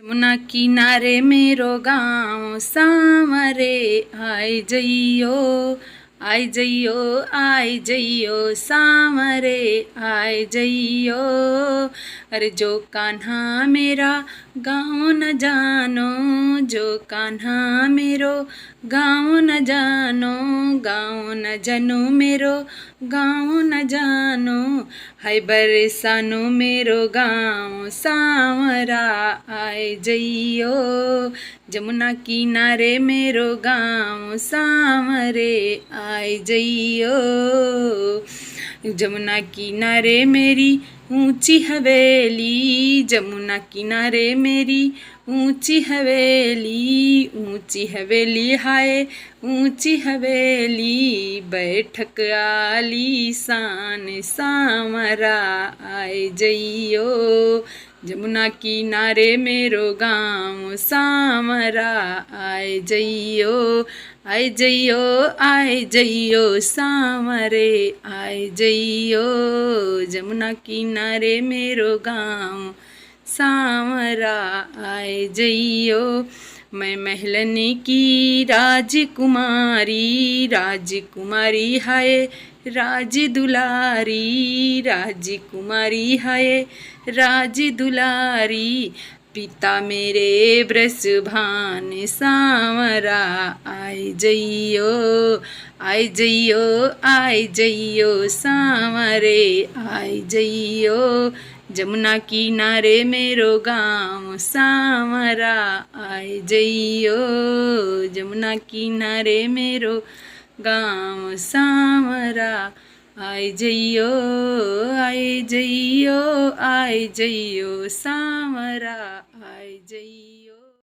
यमुना किनारे मेरो गाँव सामरे आई जइयो आई जइयो आई जइयो सामरे आई जइयो। अरे जो कान्हा मेरा गाँव न जानो, जो कान्हा मेरो गाँव न जानो, गाँव न जनो मेरो गाँव न जानो। हाय बरसानो मेरो गाँव सामरा आए जइयो, जमुना किनारे मेरो गाँव सामरे आए जइयो। जमुना किनारे मेरी ऊंची हवेली, जमुना किनारे मेरी ऊंची हवेली, ऊंची हवेली हाय ऊंची हवेली। बैठक आलीशान सामरा आए जइयो, जमुना किनारे मेरो गाँव सामरा आए जइयो। आए जइयो आए जइयो सामरे आए जइयो, जमुना किनारे मेरो गाँव सामरा आए जइयो। मैं महलने की राजकुमारी, राजकुमारी हाय राज दुलारी, राजकुमारी हाय राज दुलारी। पिता मेरे ब्रजभान सामरा आए जइयो, आए जइयो आए जइयो सामरे आए जइयो। जमुना किनारे मेरो गाँव सामरा आए जइयो, जमुना किनारे मेरो गाँव सामरा आए जइयो, आए जइयो आए जइयो सामरा आए जइयो।